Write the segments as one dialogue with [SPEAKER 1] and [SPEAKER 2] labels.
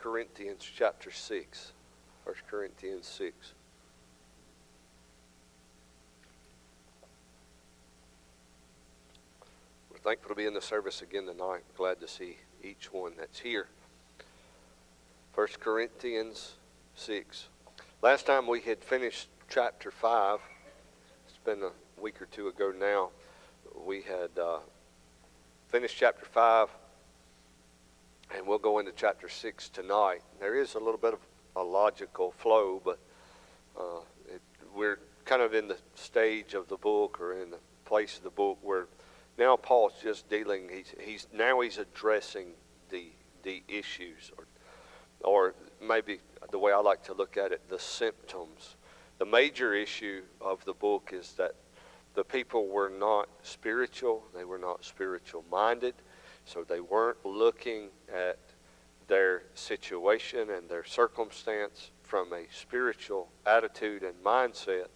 [SPEAKER 1] Corinthians chapter 6. 1 Corinthians 6. We're thankful to be in the service again tonight. Glad to see each one that's here. 1 Corinthians 6. Last time we had finished chapter 5. It's been a week or two ago now. We had finished chapter 5, and we'll go into chapter 6 tonight. There is a little bit of a logical flow, but we're kind of in the stage of the book, or in the place of the book where now Paul's just dealing. He's addressing the issues, or maybe the way I like to look at it, the symptoms. The major issue of the book is that the people were not spiritual. They were not spiritual minded. So they weren't looking at their situation and their circumstance from a spiritual attitude and mindset.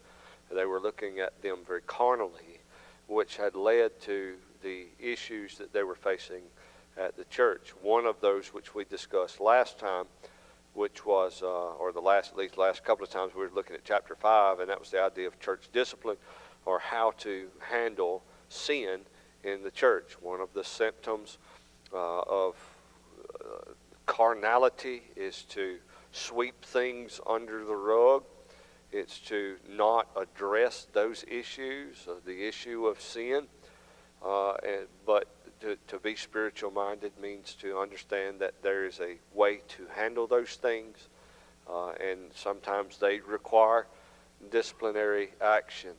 [SPEAKER 1] They were looking at them very carnally, which had led to the issues that they were facing at the church. One of those which we discussed last time, which was, at least last couple of times we were looking at chapter 5, and that was the idea of church discipline, or how to handle sin in the church. One of the symptoms of carnality is to sweep things under the rug. It's to not address those issues, the issue of sin. But to be spiritual minded means to understand that there is a way to handle those things, and sometimes they require disciplinary action.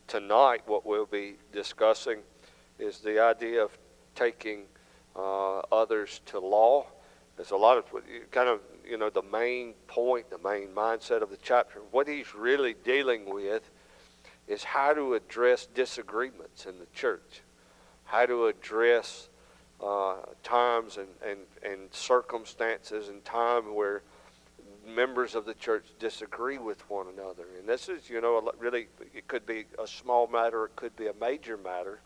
[SPEAKER 1] Tonight, what we'll be discussing is the idea of taking others to law. There's a lot of the main point, the main mindset of the chapter. What he's really dealing with is how to address disagreements in the church, how to address times and circumstances and time where members of the church disagree with one another. And this is, really, it could be a small matter, it could be a major matter.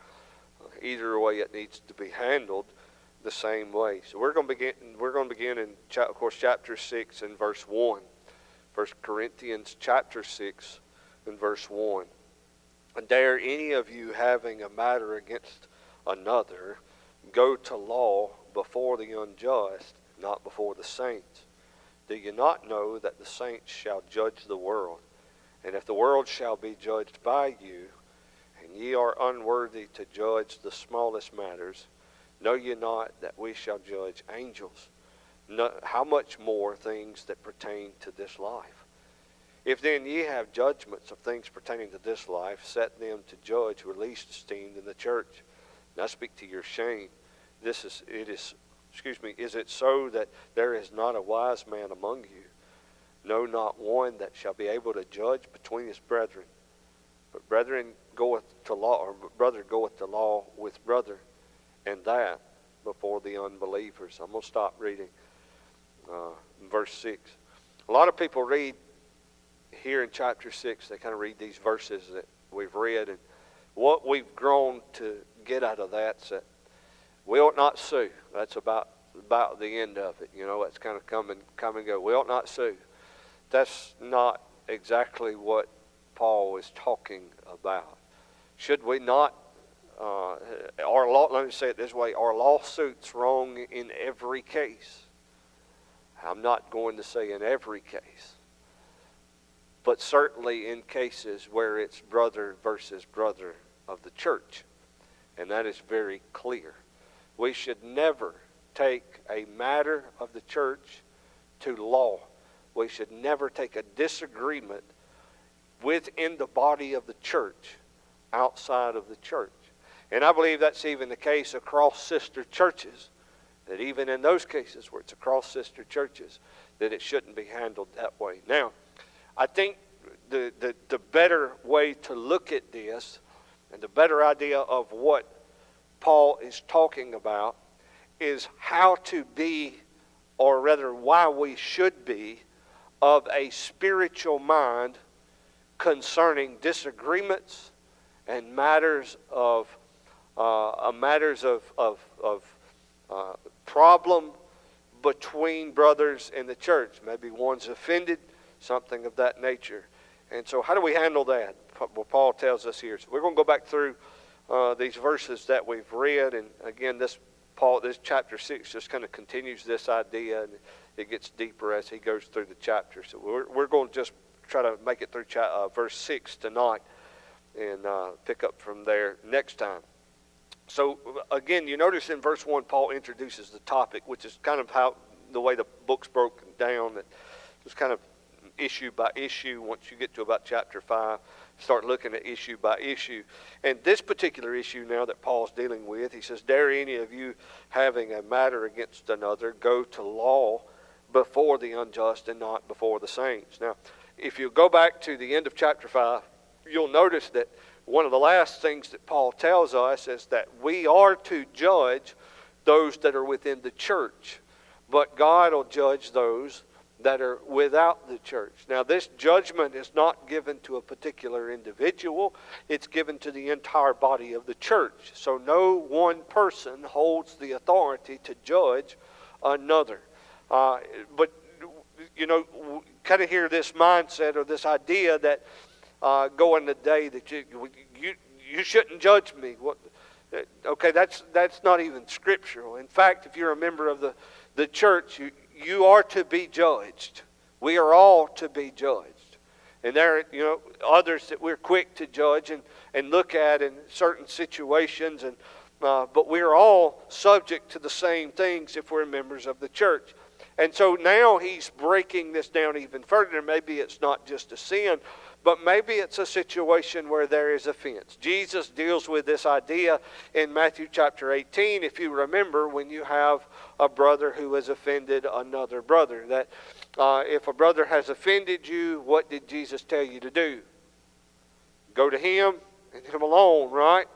[SPEAKER 1] Either way, it needs to be handled the same way. So we're going to begin in, of course, chapter 6 and verse 1. 1 Corinthians chapter 6 and verse 1. And dare any of you, having a matter against another, go to law before the unjust, not before the saints? Do you not know that the saints shall judge the world? And if the world shall be judged by you, and ye are unworthy to judge the smallest matters, know ye not that we shall judge angels? How much more things that pertain to this life? If then ye have judgments of things pertaining to this life, set them to judge who are least esteemed in the church. Now speak to your shame. Is it so that there is not a wise man among you? No, not one that shall be able to judge between his brethren. But brother goeth to law with brother, and that before the unbelievers. I'm going to stop reading verse 6. A lot of people read here in chapter 6, they kind of read these verses that we've read, and what we've grown to get out of that's that we ought not sue. That's about the end of it. That's kind of come and go. We ought not sue. That's not exactly what Paul is talking about. Should we not? Let me say it this way: are lawsuits wrong in every case? I'm not going to say in every case, but certainly in cases where it's brother versus brother of the church, and that is very clear. We should never take a matter of the church to law. We should never take a disagreement within the body of the church outside of the church. And I believe that's even the case across sister churches, that even in those cases where it's across sister churches, that it shouldn't be handled that way. Now, I think the better way to look at this, and the better idea of what Paul is talking about, is how to be, or rather why we should be, of a spiritual mind concerning disagreements and matters of problem, between brothers in the church. Maybe one's offended, something of that nature. And so how do we handle that? Well, Paul tells us here. So we're going to go back through these verses that we've read. And again, this chapter 6 just kind of continues this idea, and it gets deeper as he goes through the chapter. So we're going to just try to make it through verse 6 tonight and pick up from there next time. So again, you notice in verse 1, Paul introduces the topic, which is kind of how the way the book's broken down. That it's kind of issue by issue. Once you get to about chapter 5, start looking at issue by issue. And this particular issue now that Paul's dealing with, he says, "Dare any of you having a matter against another go to law before the unjust and not before the saints?" Now, if you go back to the end of chapter 5, you'll notice that one of the last things that Paul tells us is that we are to judge those that are within the church, but God will judge those that are without the church. Now, this judgment is not given to a particular individual. It's given to the entire body of the church. So no one person holds the authority to judge another. But, you know, kind of hear this mindset or this idea that going today that you shouldn't judge me. Okay, that's not even scriptural. In fact, if you're a member of the church, you are to be judged. We are all to be judged. And there are, others that we're quick to judge and look at in certain situations. But we're all subject to the same things if we're members of the church. And so now he's breaking this down even further. Maybe it's not just a sin, but maybe it's a situation where there is offense. Jesus deals with this idea in Matthew chapter 18, if you remember, when you have a brother who has offended another brother. That if a brother has offended you, what did Jesus tell you to do? Go to him and him alone, right?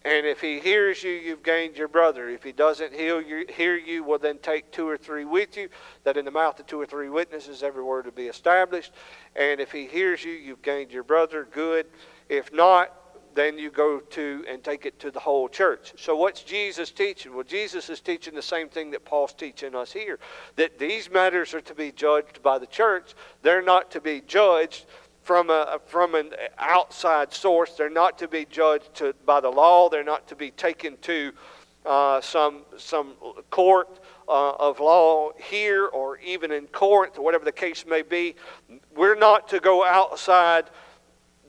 [SPEAKER 1] And if he hears you, you've gained your brother. If he doesn't hear you, well then take 2 or 3 with you, that in the mouth of 2 or 3 witnesses every word will be established. And if he hears you, you've gained your brother. Good. If not, then you go to and take it to the whole church. So what's Jesus teaching? Well, Jesus is teaching the same thing that Paul's teaching us here, that these matters are to be judged by the church. They're not to be judged from an outside source. They're not to be judged by the law. They're not to be taken to some court of law here or even in Corinth or whatever the case may be. We're not to go outside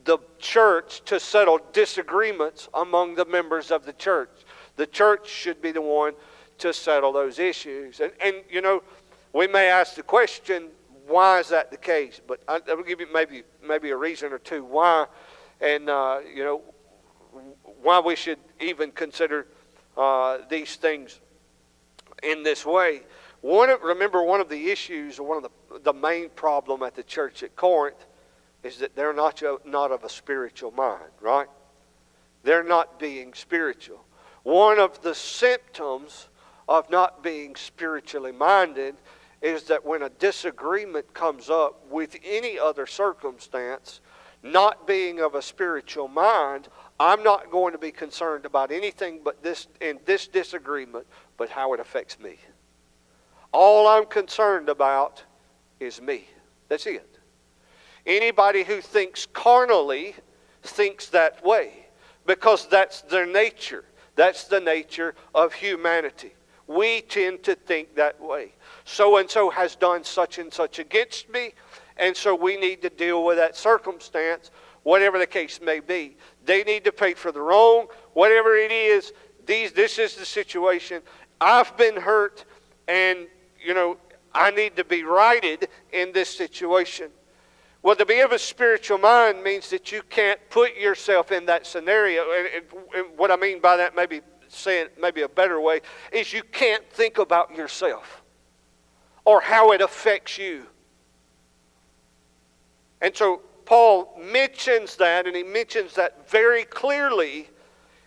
[SPEAKER 1] the church to settle disagreements among the members of the church. The church should be the one to settle those issues. And we may ask the question, why is that the case? But I will give you maybe a reason or two why, and why we should even consider these things in this way. Remember, one of the issues, or one of the main problem at the church at Corinth, is that they're not of a spiritual mind, right? They're not being spiritual. One of the symptoms of not being spiritually minded is that when a disagreement comes up with any other circumstance, not being of a spiritual mind, I'm not going to be concerned about anything but this disagreement, but how it affects me. All I'm concerned about is me. That's it. Anybody who thinks carnally thinks that way, because that's their nature. That's the nature of humanity. We tend to think that way. So-and-so has done such and such against me, and so we need to deal with that circumstance, whatever the case may be. They need to pay for the wrong, whatever it is. This is the situation. I've been hurt, and, I need to be righted in this situation. Well, to be of a spiritual mind means that you can't put yourself in that scenario. And what I mean by that, maybe a better way, is you can't think about yourself or how it affects you. And so Paul mentions that, and he mentions that very clearly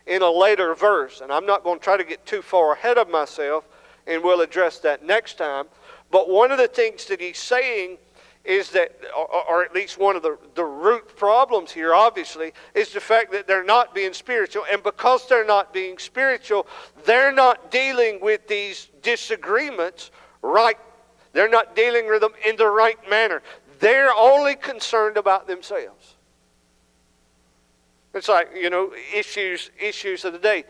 [SPEAKER 1] in a later verse. And I'm not going to try to get too far ahead of myself, and we'll address that next time. But one of the things that he's saying is that, or at least one of the root problems here, obviously, is the fact that they're not being spiritual. And because they're not being spiritual, they're not dealing with these disagreements right. They're not dealing with them in the right manner. They're only concerned about themselves. It's like, issues of the day.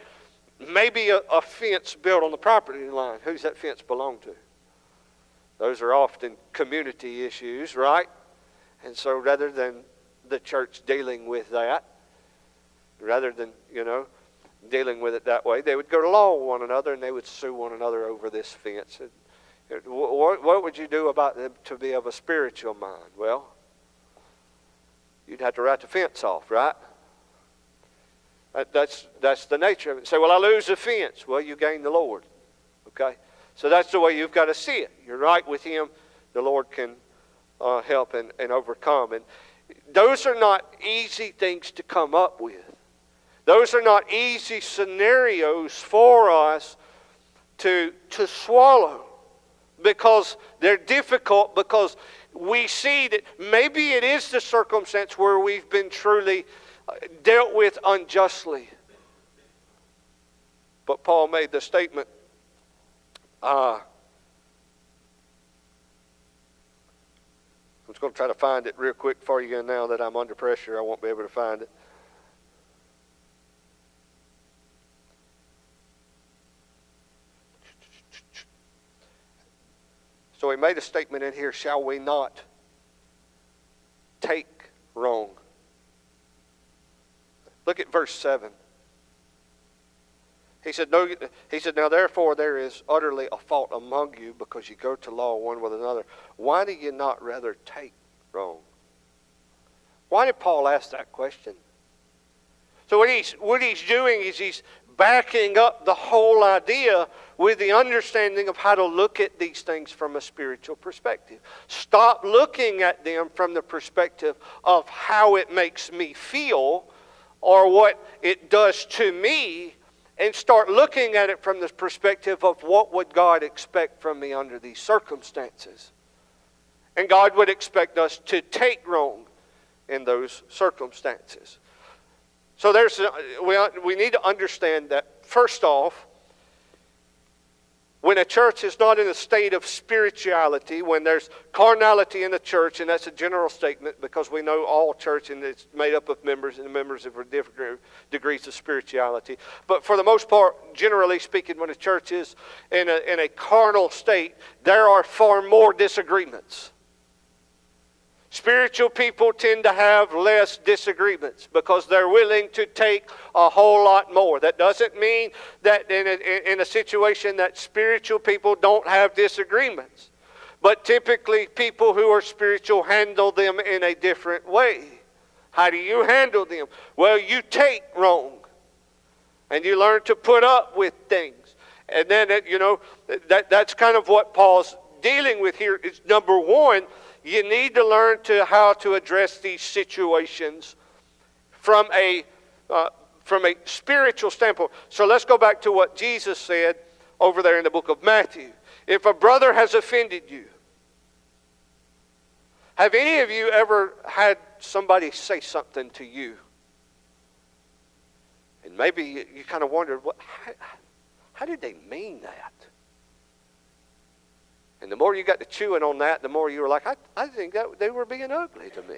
[SPEAKER 1] Maybe a fence built on the property line. Who's that fence belong to? Those are often community issues, right? And so rather than the church dealing with that, rather than, dealing with it that way, they would go to law with one another and they would sue one another over this fence. And what would you do about them to be of a spiritual mind? Well, you'd have to write the fence off, right? That's the nature of it. Say, well, I lose the fence. Well, you gain the Lord. Okay? So that's the way you've got to see it. You're right with Him. The Lord can help and overcome. And those are not easy things to come up with. Those are not easy scenarios for us to swallow, because they're difficult, because we see that maybe it is the circumstance where we've been truly dealt with unjustly. But Paul made the statement, I'm just going to try to find it real quick for you, and now that I'm under pressure, I won't be able to find it. So he made a statement in here, shall we not take wrong? Look at verse 7. He said, now therefore there is utterly a fault among you, because you go to law one with another. Why do you not rather take wrong? Why did Paul ask that question? So what he's doing is he's backing up the whole idea with the understanding of how to look at these things from a spiritual perspective. Stop looking at them from the perspective of how it makes me feel or what it does to me, and start looking at it from the perspective of what would God expect from me under these circumstances. And God would expect us to take wrong in those circumstances. So we need to understand that, first off, when a church is not in a state of spirituality, when there's carnality in the church, and that's a general statement because we know all church and it's made up of members, and the members have different degrees of spirituality. But for the most part, generally speaking, when a church is in a carnal state, there are far more disagreements. Spiritual people tend to have less disagreements because they're willing to take a whole lot more. That doesn't mean that in a situation that spiritual people don't have disagreements. But typically people who are spiritual handle them in a different way. How do you handle them? Well, you take wrong. And you learn to put up with things. And then, that's kind of what Paul's dealing with here. Is number one, you need to learn how to address these situations from a spiritual standpoint. So let's go back to what Jesus said over there in the book of Matthew. If a brother has offended you, have any of you ever had somebody say something to you? And maybe you kind of wondered, how did they mean that? And the more you got to chewing on that, the more you were like, I think that they were being ugly to me.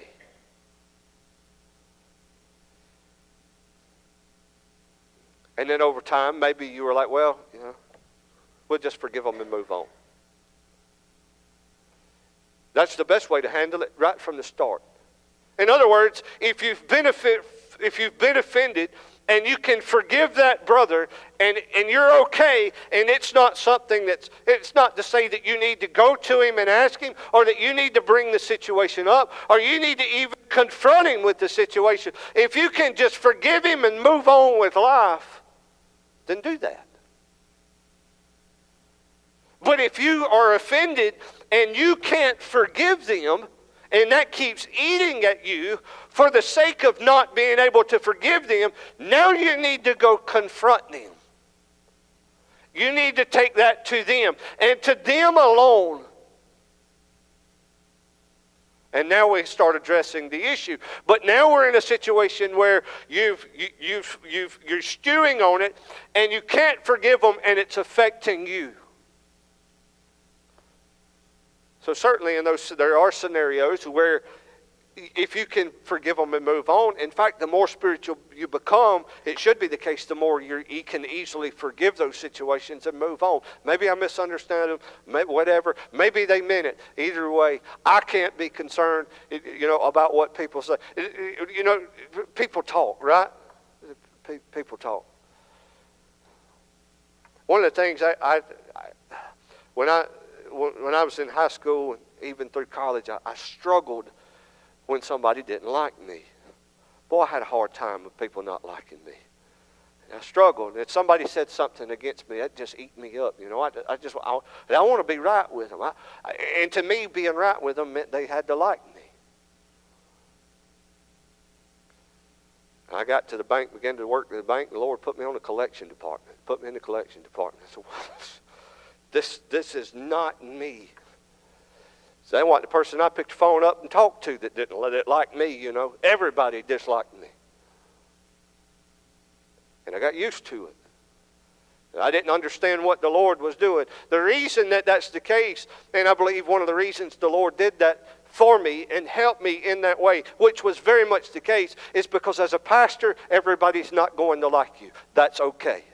[SPEAKER 1] And then over time, maybe you were like, well, we'll just forgive them and move on. That's the best way to handle it right from the start. In other words, if you've been offended, and you can forgive that brother, and you're okay, and it's not to say that you need to go to him and ask him, or that you need to bring the situation up, or you need to even confront him with the situation. If you can just forgive him and move on with life, then do that. But if you are offended and you can't forgive them, and that keeps eating at you for the sake of not being able to forgive them, now you need to go confront them. You need to take that to them, and to them alone. And now we start addressing the issue. But now we're in a situation where you're stewing on it, and you can't forgive them, and it's affecting you. So certainly there are scenarios where if you can forgive them and move on, in fact, the more spiritual you become, it should be the case, the more you can easily forgive those situations and move on. Maybe I misunderstand them, whatever. Maybe they meant it. Either way, I can't be concerned, about what people say. People talk, right? People talk. One of the things when I was in high school and even through college, I struggled when somebody didn't like me. Boy, I had a hard time with people not liking me. And I struggled. If somebody said something against me, that just eat me up. I want to be right with them. And to me, being right with them meant they had to like me. I got to the bank, began to work at the bank. The Lord put me on the collection department. Put me in the collection department. So this is not me. So that wasn't the person I picked the phone up and talked to that didn't let it like me, Everybody disliked me. And I got used to it. I didn't understand what the Lord was doing. The reason that's the case, and I believe one of the reasons the Lord did that for me and helped me in that way, which was very much the case, is because as a pastor, everybody's not going to like you. That's okay.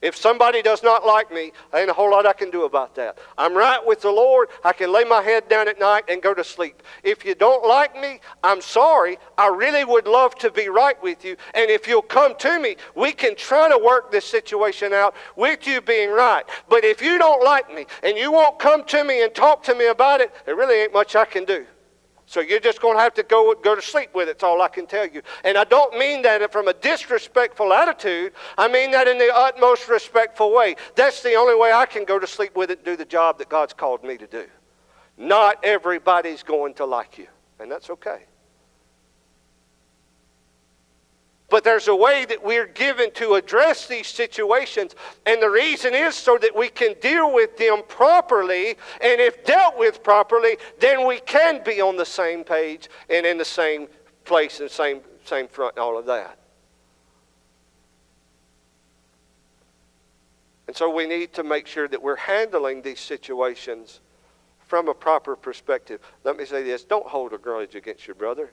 [SPEAKER 1] If somebody does not like me, there ain't a whole lot I can do about that. I'm right with the Lord. I can lay my head down at night and go to sleep. If you don't like me, I'm sorry. I really would love to be right with you. And if you'll come to me, we can try to work this situation out with you being right. But if you don't like me and you won't come to me and talk to me about it, there really ain't much I can do. So you're just going to have to go to sleep with it. That's all I can tell you. And I don't mean that from a disrespectful attitude. I mean that in the utmost respectful way. That's the only way I can go to sleep with it and do the job that God's called me to do. Not everybody's going to like you. And that's okay. But there's a way that we're given to address these situations. And the reason is so that we can deal with them properly. And if dealt with properly, then we can be on the same page and in the same place and same front and all of that. And so we need to make sure that we're handling these situations from a proper perspective. Let me say this. Don't hold a grudge against your brother.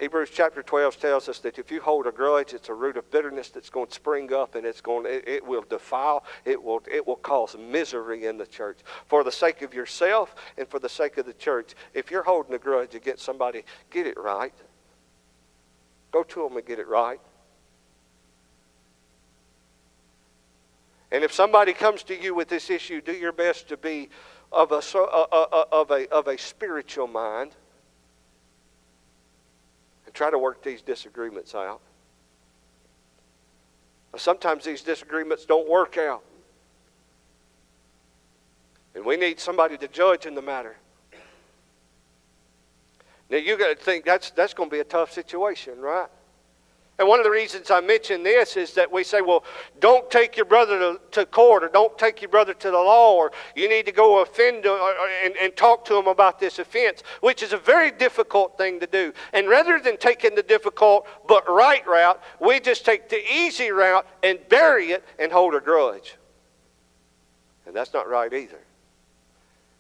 [SPEAKER 1] Hebrews chapter 12 tells us that if you hold a grudge, it's a root of bitterness that's going to spring up, and it will defile, it will cause misery in the church. For the sake of yourself and for the sake of the church, if you're holding a grudge against somebody, get it right. Go to them and get it right. And if somebody comes to you with this issue, do your best to be of a spiritual mind. And try to work these disagreements out. Sometimes these disagreements don't work out. And we need somebody to judge in the matter. Now you got to think that's going to be a tough situation, right? And one of the reasons I mention this is that we say, well, don't take your brother to court, or don't take your brother to the law, or you need to go offend and talk to him about this offense, which is a very difficult thing to do. And rather than taking the difficult but right route, we just take the easy route and bury it and hold a grudge. And that's not right either.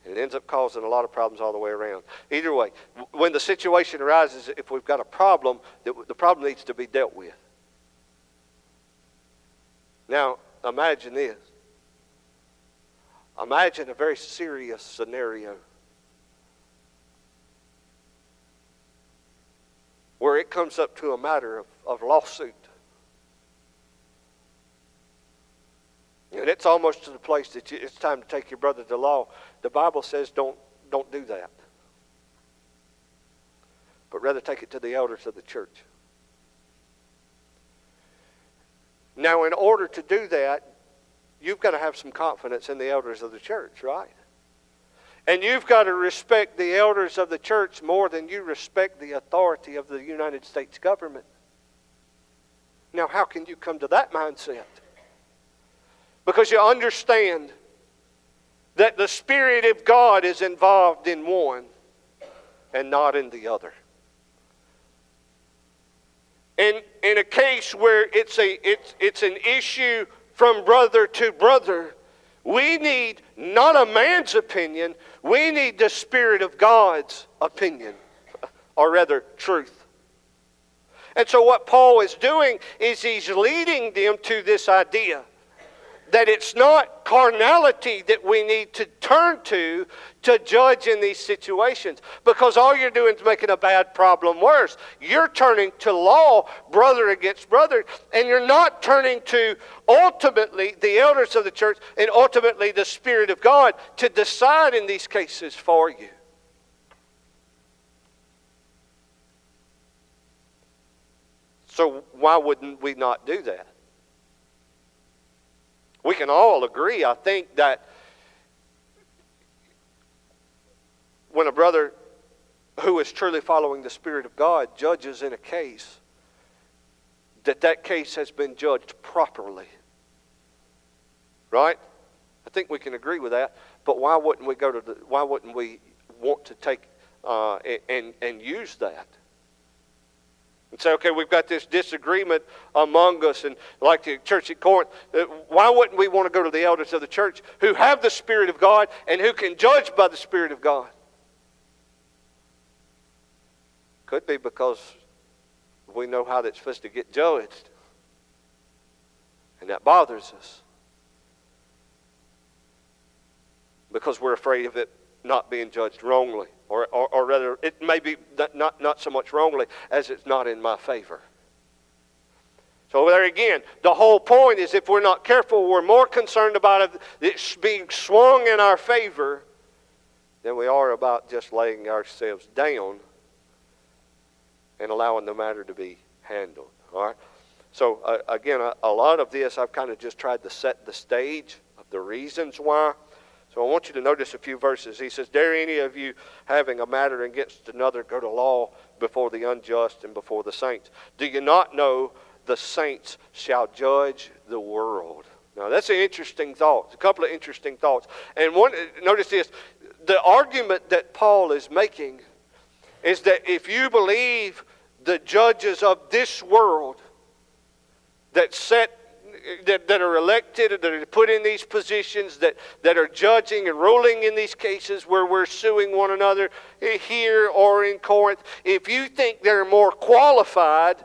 [SPEAKER 1] And it ends up causing a lot of problems all the way around. Either way, when the situation arises, if we've got a problem, the problem needs to be dealt with. Now, imagine this. Imagine a very serious scenario where it comes up to a matter of lawsuit. And it's almost to the place that it's time to take your brother to law. The Bible says don't do that. But rather take it to the elders of the church. Now, in order to do that, you've got to have some confidence in the elders of the church, right? And you've got to respect the elders of the church more than you respect the authority of the United States government. Now, how can you come to that mindset? Because you understand that the Spirit of God is involved in one and not in the other. In a case where it's an issue from brother to brother, we need not a man's opinion, we need the Spirit of God's opinion, or rather, truth. And so what Paul is doing is he's leading them to this idea that it's not carnality that we need to turn to judge in these situations. Because all you're doing is making a bad problem worse. You're turning to law, brother against brother, and you're not turning to ultimately the elders of the church and ultimately the Spirit of God to decide in these cases for you. So why wouldn't we not do that? We can all agree, I think, that when a brother who is truly following the Spirit of God judges in a case, that case has been judged properly. Right? I think we can agree with that. But why wouldn't we want to take and use that? And say, okay, we've got this disagreement among us, and like the church at Corinth, why wouldn't we want to go to the elders of the church who have the Spirit of God and who can judge by the Spirit of God? Could be because we know how that's supposed to get judged, and that bothers us because we're afraid of it not being judged wrongly. Or rather, it may be not so much wrongly as it's not in my favor. So there again, the whole point is if we're not careful, we're more concerned about it being swung in our favor than we are about just laying ourselves down and allowing the matter to be handled. All right? So again, a lot of this I've kind of just tried to set the stage of the reasons why. So I want you to notice a few verses. He says, dare any of you having a matter against another go to law before the unjust and before the saints? Do you not know the saints shall judge the world? Now that's an interesting thought. A couple of interesting thoughts. And one, notice this. The argument that Paul is making is that if you believe the judges of this world that are elected, that are put in these positions, that are judging and ruling in these cases where we're suing one another here or in Corinth, if you think they're more qualified,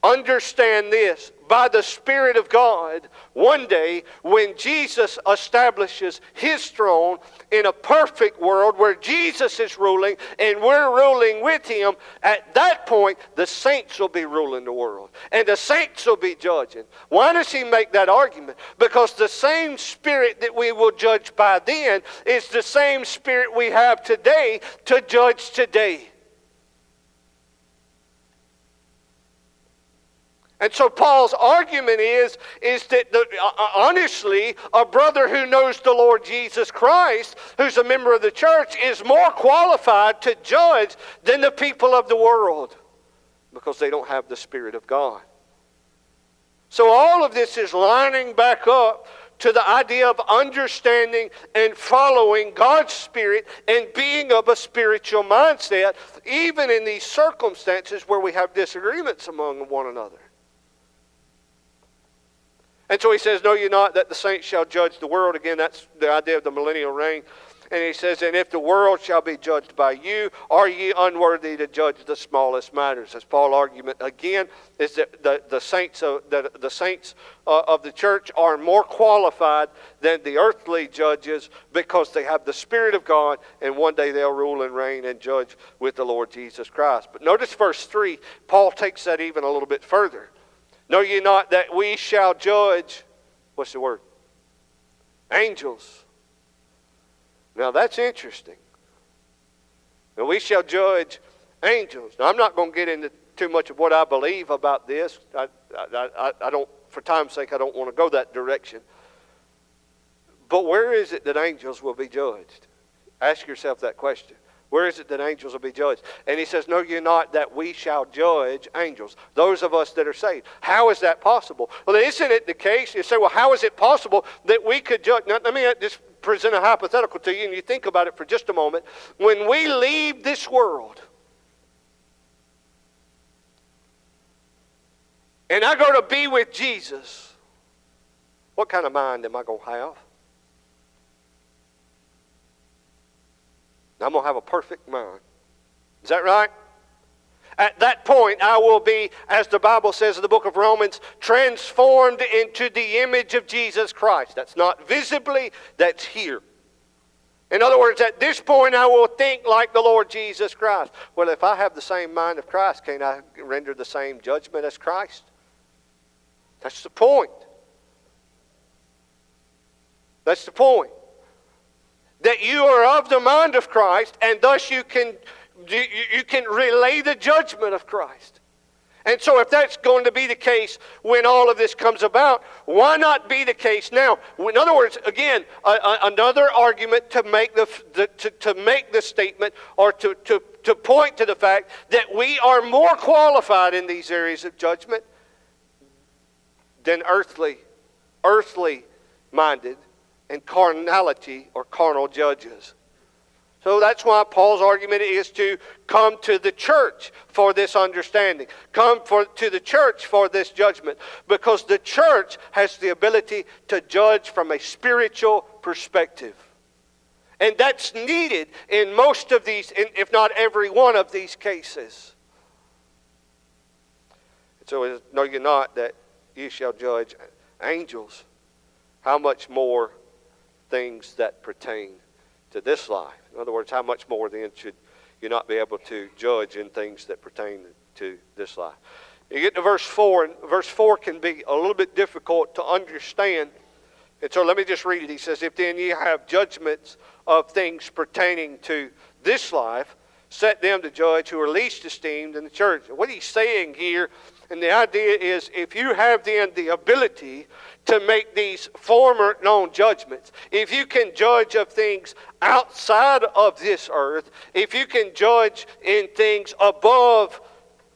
[SPEAKER 1] understand this. By the Spirit of God, one day when Jesus establishes His throne in a perfect world where Jesus is ruling and we're ruling with Him, at that point the saints will be ruling the world and the saints will be judging. Why does he make that argument? Because the same Spirit that we will judge by then is the same Spirit we have today to judge today. And so Paul's argument is that honestly, a brother who knows the Lord Jesus Christ, who's a member of the church, is more qualified to judge than the people of the world because they don't have the Spirit of God. So all of this is lining back up to the idea of understanding and following God's Spirit and being of a spiritual mindset, even in these circumstances where we have disagreements among one another. And so he says, know ye not that the saints shall judge the world? Again, that's the idea of the millennial reign. And he says, and if the world shall be judged by you, are ye unworthy to judge the smallest matters? As Paul's argument again is that the saints of the church are more qualified than the earthly judges because they have the Spirit of God, and one day they'll rule and reign and judge with the Lord Jesus Christ. But notice verse 3, Paul takes that even a little bit further. Know ye not that we shall judge, what's the word? Angels. Now that's interesting. And we shall judge angels. Now I'm not going to get into too much of what I believe about this. I don't, for time's sake, I don't want to go that direction. But where is it that angels will be judged? Ask yourself that question. Where is it that angels will be judged? And he says, know ye not that we shall judge angels, those of us that are saved. How is that possible? Well, isn't it the case? You say, well, how is it possible that we could judge? Now, let me just present a hypothetical to you, and you think about it for just a moment. When we leave this world, and I go to be with Jesus, what kind of mind am I going to have? I'm going to have a perfect mind. Is that right? At that point, I will be, as the Bible says in the book of Romans, transformed into the image of Jesus Christ. That's not visibly, that's here. In other words, at this point, I will think like the Lord Jesus Christ. Well, if I have the same mind of Christ, can I render the same judgment as Christ? That's the point. That's the point. That you are of the mind of Christ, and thus you can relay the judgment of Christ. And so if that's going to be the case when all of this comes about, why not be the case now? In other words, again, another argument to make the statement, or to point to the fact that we are more qualified in these areas of judgment than earthly minded and carnality or carnal judges. So that's why Paul's argument is to come to the church for this understanding. Come to the church for this judgment. Because the church has the ability to judge from a spiritual perspective. And that's needed in most of these, if not every one of these cases. So know you not that you shall judge angels, how much more things that pertain to this life. In other words, how much more then should you not be able to judge in things that pertain to this life? You get to verse 4, and verse 4 can be a little bit difficult to understand. And so let me just read it. He says, if then ye have judgments of things pertaining to this life, set them to judge who are least esteemed in the church. What he's saying here, and the idea is, if you have then the ability to make these former known judgments, if you can judge of things outside of this earth, if you can judge in things above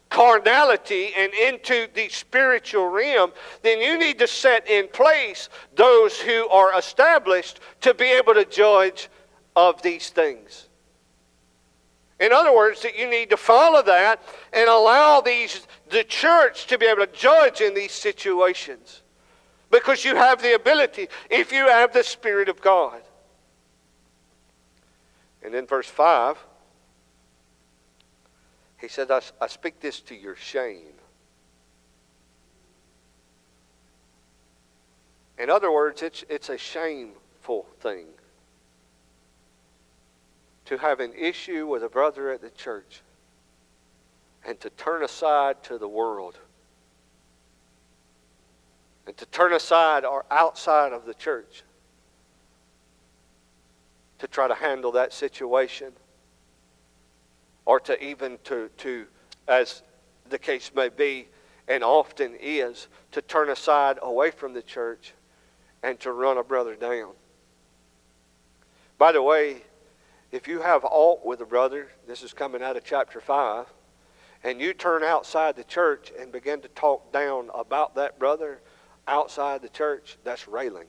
[SPEAKER 1] carnality and into the spiritual realm, then you need to set in place those who are established to be able to judge of these things. In other words, that you need to follow that and allow the church to be able to judge in these situations. Because you have the ability, if you have the Spirit of God. And in verse 5, he said, I speak this to your shame. In other words, it's a shameful thing to have an issue with a brother at the church and to turn aside to the world and to turn aside or outside of the church to try to handle that situation, or to even to as the case may be and often is, to turn aside away from the church and to run a brother down. By the way, if you have aught with a brother, this is coming out of chapter 5, and you turn outside the church and begin to talk down about that brother outside the church, that's railing.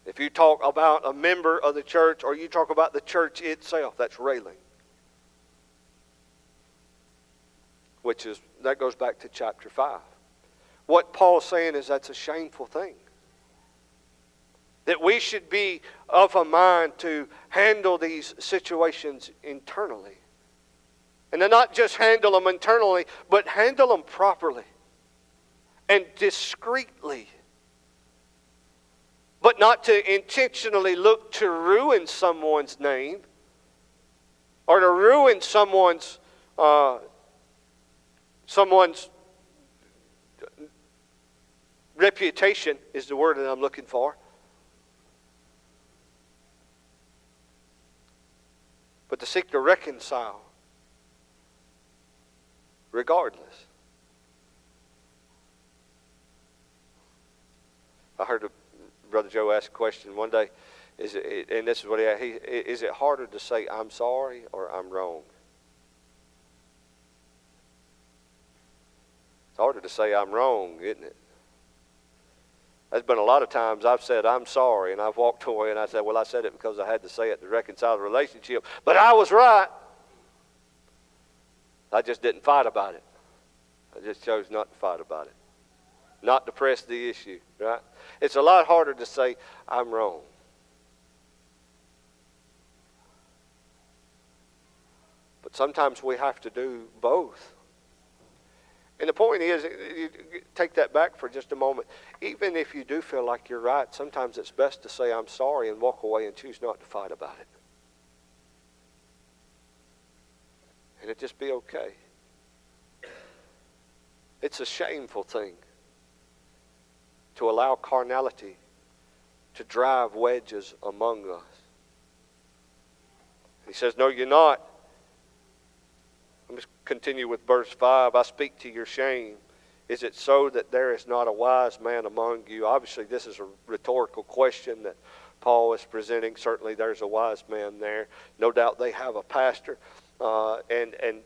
[SPEAKER 1] If you talk about a member of the church, or you talk about the church itself, that's railing. That goes back to chapter 5. What Paul's saying is that's a shameful thing. That we should be of a mind to handle these situations internally. And to not just handle them internally, but handle them properly and discreetly. But not to intentionally look to ruin someone's name or to ruin someone's reputation is the word that I'm looking for. But to seek to reconcile regardless. I heard Brother Joe ask a question one day, and this is what he asked, is it harder to say I'm sorry or I'm wrong? It's harder to say I'm wrong, isn't it? There's been a lot of times I've said, I'm sorry, and I've walked away and I said, well, I said it because I had to say it to reconcile the relationship. But I was right. I just didn't fight about it. I just chose not to fight about it. Not to press the issue, right? It's a lot harder to say, I'm wrong. But sometimes we have to do both. And the point is, you take that back for just a moment. Even if you do feel like you're right, sometimes it's best to say, I'm sorry, and walk away and choose not to fight about it. And it just be okay. It's a shameful thing to allow carnality to drive wedges among us. He says, no, you're not. Let me continue with verse 5. I speak to your shame. Is it so that there is not a wise man among you? Obviously, this is a rhetorical question that Paul is presenting. Certainly, there's a wise man there. No doubt they have a pastor. The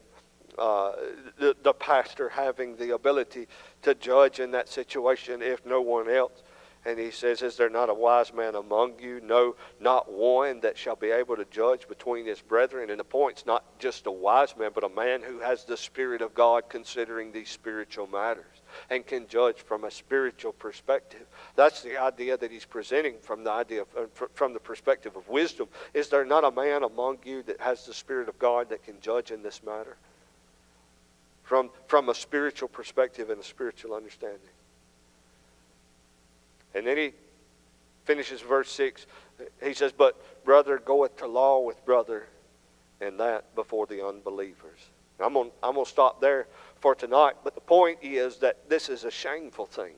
[SPEAKER 1] pastor having the ability to judge in that situation if no one else. And he says, is there not a wise man among you? No, not one that shall be able to judge between his brethren. And the point's not just a wise man, but a man who has the Spirit of God considering these spiritual matters and can judge from a spiritual perspective. That's the idea that he's presenting from the perspective of wisdom. Is there not a man among you that has the Spirit of God that can judge in this matter? From a spiritual perspective and a spiritual understanding. And then he finishes verse 6. He says, but brother goeth to law with brother, and that before the unbelievers. I'm going to stop there for tonight. But the point is that this is a shameful thing.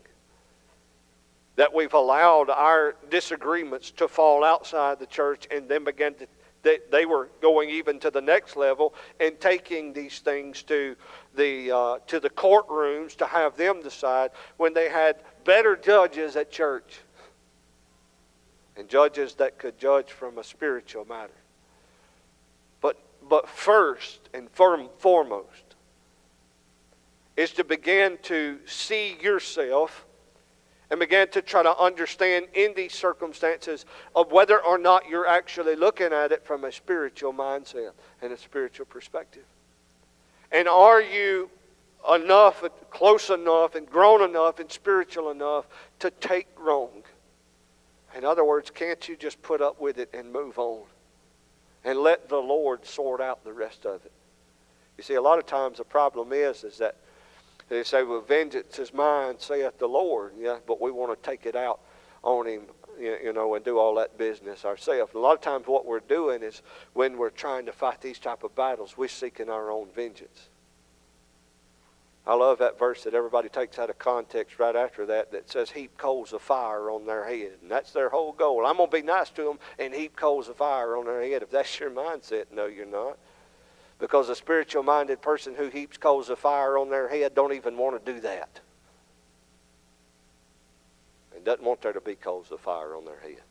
[SPEAKER 1] That we've allowed our disagreements to fall outside the church and then begin to they were going even to the next level and taking these things to the courtrooms to have them decide when they had better judges at church and judges that could judge from a spiritual matter. But first and foremost is to begin to see yourself and begin to try to understand in these circumstances of whether or not you're actually looking at it from a spiritual mindset and a spiritual perspective. And are you enough, close enough, and grown enough, and spiritual enough to take wrong? In other words, can't you just put up with it and move on? And let the Lord sort out the rest of it. You see, a lot of times the problem is that they say, well, vengeance is mine, saith the Lord. Yeah, but we want to take it out on him, and do all that business ourselves. A lot of times what we're doing is when we're trying to fight these type of battles, we're seeking our own vengeance. I love that verse that everybody takes out of context right after that says, heap coals of fire on their head. And that's their whole goal. I'm going to be nice to them and heap coals of fire on their head. If that's your mindset, no, you're not. Because a spiritual-minded person who heaps coals of fire on their head don't even want to do that. And doesn't want there to be coals of fire on their head.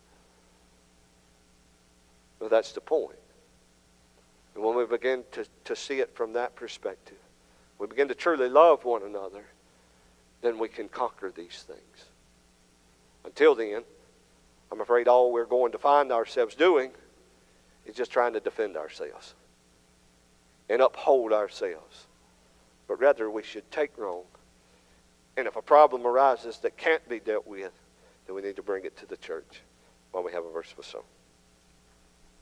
[SPEAKER 1] Well, that's the point. And when we begin to see it from that perspective, we begin to truly love one another, then we can conquer these things. Until then, I'm afraid all we're going to find ourselves doing is just trying to defend ourselves and uphold ourselves. But rather we should take wrong. And if a problem arises that can't be dealt with, then we need to bring it to the church while we have a verse of song.